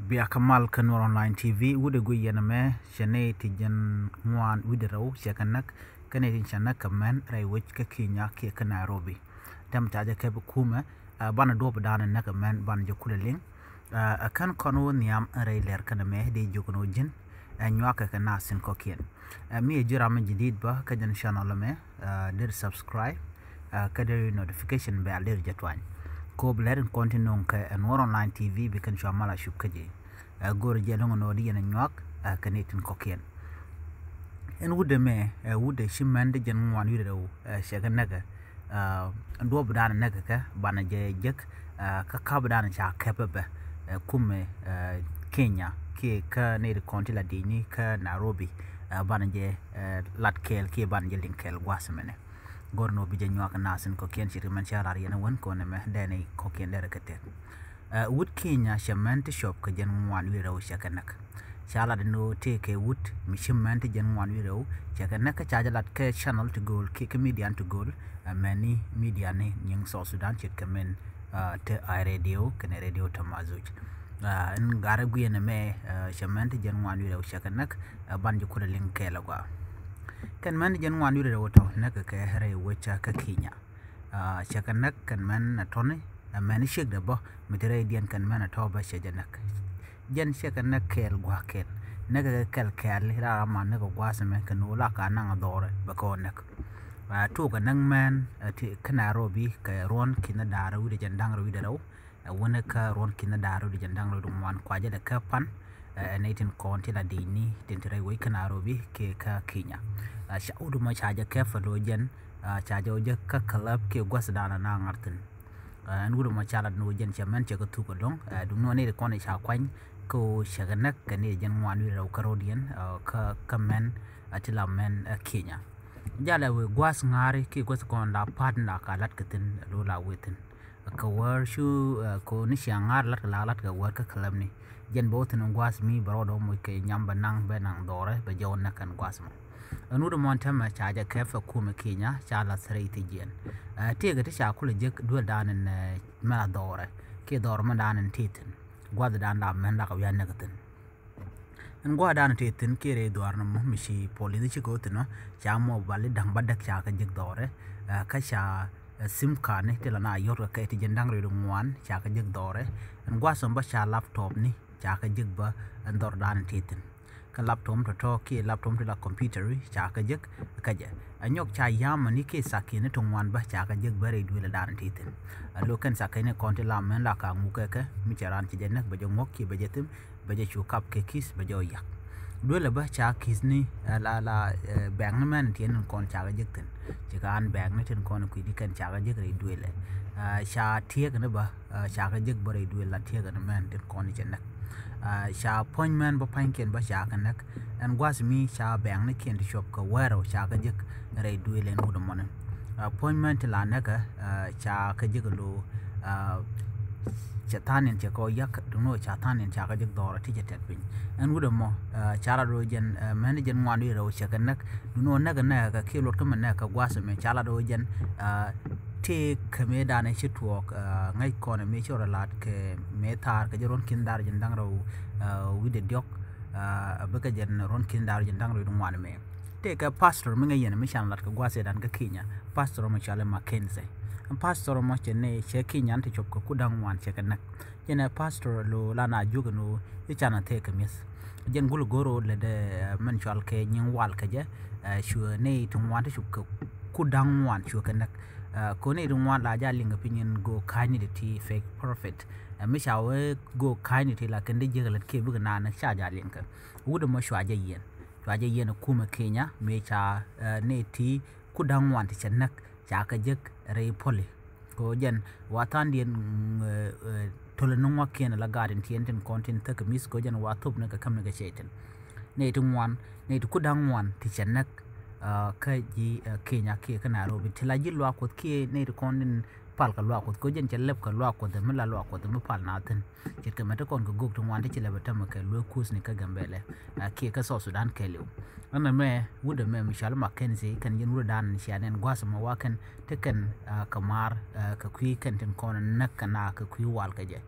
Bia Kamal Kanwar Online TV wude guyena me shane tijan ngwan wude raw shakanak kane tin shanak kamen ray wich ka Kenya ke ka Nairobi tam taja ke kuma bana do badana nak men ban jokule ling akan kono niam ray ler kana me de jokono jin nywaka ka nasin kokien mi jira man jidid ba ka jan channel me der subscribe ka der notification bell der jatwan ko blaren continue ka Anwar Online TV bikan shamala shubkaje gor jelongo no di en nyak kanetin kokien en wude me wude shimande jen ngwan yire do shega naga ndo bdana naga ka bana je jek ka kabdana cha kebebe kume Kenya ke ka ne de kontila dini ka Nairobi bana je latkel ke bana je linkel wasmene gorno bi je nyak nasin kokien shiri man charar yana won ko ne me dene kokien dere kete wood Kenya shamante shop ka jen ngwan wi raw shakanak shala de no take wood mi shamante jen ngwan wi raw shakanak cha jalat ke channel to goal ke comedian to goal many media ne nying so Sudan chit kamen te radio kene radio tamazuj en garab gu ne me shamante jen ngwan wi raw shakanak banju ko link ke la gwa kan man jen ngwan wi raw to nak ke re wecha ka Kenya shakanak kan man na tone mani shek da ba mitere dian kan mana toba shajanak jen shekanak kel gwa kel naga kel kel ra ma naga gwa sama kan wala ka nan dore ba ko nak to ga nan man ti kana robi ka ron kina dara wi de jandang wi da raw wona ka ron kina dara wi de jandang ro dum wan kwaje da kapan naitin konti la dini tintere wi kana robi ke ka Kenya shaudu ma chaja ka falo jen chaja oje ka club ke gwas dana na ngartin ngudo ma chala no jen chaman che ko tu ko long dum no ne ko ne cha kwan ko shaganak ka ne jen ngwan wi raw karodian ka kamen atila men Kenya jala we gwas ngari ke gwas ko la partner ka lat katin lo la wetin ka war shu ko ni shangar lat la lat ka war ka kalam ni jen botin gwas mi barodo mo ke nyamba nang be nang dore be jawna kan gwas mo nudo montama chaja kefa kuma Kenya chala sreiti jen tega ta shakula jek dua danen mala dore ke dore ma danen titin gwada dan la men la ka yan nagatin en gwada danen titin ke re dore no mishi polisi chiko tino cha mo bali dang badak cha ka jek dore ka sha sim card ne tela na yor ka ti jendang re ngwan cha ka jek dore en gwa som ba cha laptop ni cha ka jek ba ndor danen titin ka laptop to ke laptop to la computer cha ka jek ka je anyok cha yam ni ke sakine to ngwan ba cha ka jek bare du la dan titin lo kan sakine konti la men la ka ngu ke mi charan ti jenak ba jo ngok ki ba jetim ba je chu kap ke kis ba jo yak do la ba cha kis ni la bang man tien kon cha ka jek tin je ka an bang ni tin kon ku di kan cha ka jek re du le cha tie ne ba cha ka jek bare du la tie ga man tin kon jenak sha appointment ba panken ba sha kanak and gwas mi sha bang ne ken shop ka wero sha ka jik re duele no do mon appointment la naka sha ka jik lo chatanen che ko yak do no chatanen sha ka jik dora ti jet pin and wudo mo chara do jen manager ngwan ro sha kanak do no naga na ka kilo ka man ka gwas me chala do jen te kame dane chitwok ngai kone me chora lat ke me tar ka jeron kindar jendang ro wide diok abaka jen ron kindar jendang ro ngwan me te ka pastor me ngai yen me shan lat ka gwase dan ka Kenya pastor me chale Mackenzie pastor mo chene che Kenya ante chop ko kudang wan che kanak jena pastor lo lana jugno e chana te ka mes jen gulu goro le de men chal ke nyin wal ka je shu ne tung wan te chop ko kudang wan shu kanak kone rungwan la ja linga pinyin go kindity fake prophet mi shawe go kindity la kende jegalat ke buga na sha ja linka wuda mo shwa ja yen kuma Kenya me cha ne ti kudang wan ti chenak cha ka jek re poli ko jen watan dien tole no waken la garden tienten content ta mis ko jen watop na ka kam na ga sheten ne tungwan ne kudang wan ti chenak ka ji Kenya ke ka Nairobi tila ji lwa ko ke ne recording pal ka lwa ko jen chelep ka lwa ko de mala lwa ko de pal na tin chit ka meta kon ko gok to wante chile bata ma ka lwa kus ni ka gambele ke ka so Sudan ke lew ana me wuda me Michelle Mackenzie kan jen wuda dan shanen gwasa ma wakan te kan kamar ka kui kan tin kon nakana ka kui wal ka je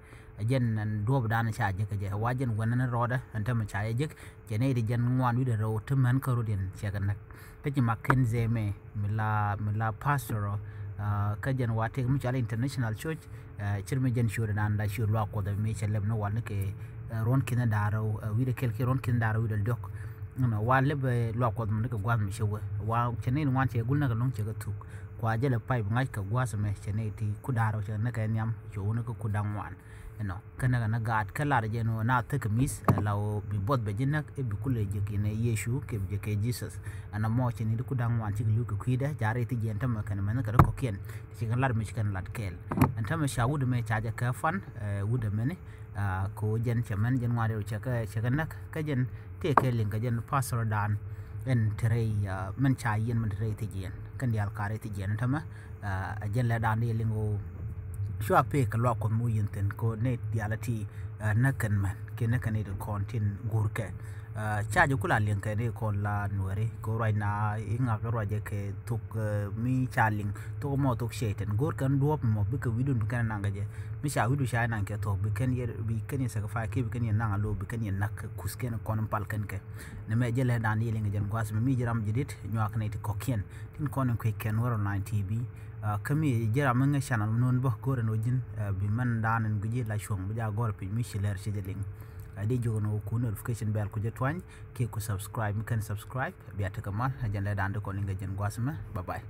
jen an duob dan cha je ke je wajen wanan roda anta ma cha je jene de jen ngwan wi de ro teman ko rodin che kan nak te ji Mackenzie me mila pastor ka jen wate mu cha international church chirme jen shura dan da shura ko da me cheleb no wan ke ron kina daro wi de kel ke ron kina daro wi de dok no wa lebe lo ko mun ka gwa mi shewe wa chene ni wan che gulna ka long che ka tuk kwa jele pai ngai ka gwa me chene ti kudaro che na ka nyam yo na ka kudang wan no kana na gat kala je no na ta kamis law bi bot be jinak e bi kule je kine yeshu ke je ke jesus ana mo chene di kudang wan chi lu ka kuida jare ti je ntama kana man ka ko ken chi kan lar mi chi kan lat kel ntama shawud me chaja ka fan wuda mene ko jen chaman jen ngare che ka nak ka jen te ke ling ka jen pastor dan en trei men cha yen men trei te jen kan dial kare te jen tama jen la dan de lingo shwa pe ka lo ko mu yen ten ko ne dialati nakan man ke nakan ne kontin gurke cha ju kula ling ka ne ko la nuare ko roi na inga ka roje ke tuk mi chaling to mo tuk sheten gurkan duop mo bi ka widun kan nanga je mi sha widu sha nan ke to bi kan ye sa fa ke bi kan ye nanga lo bi kan ye nak kusken kon pal kan ke ne me je le dan ye ling jen kwas mi jiram jidit nyak ne ti kokien tin kon ko ken wor online tv kami jera menga channel non bo gore no jin bi man danen guji la shong bi ja gore pi mi shiler ci deling ade jogono ko notification bell ko jetwany ke ko subscribe mi kan subscribe biata kamal ajan la dande ko linga jen gwasma bye bye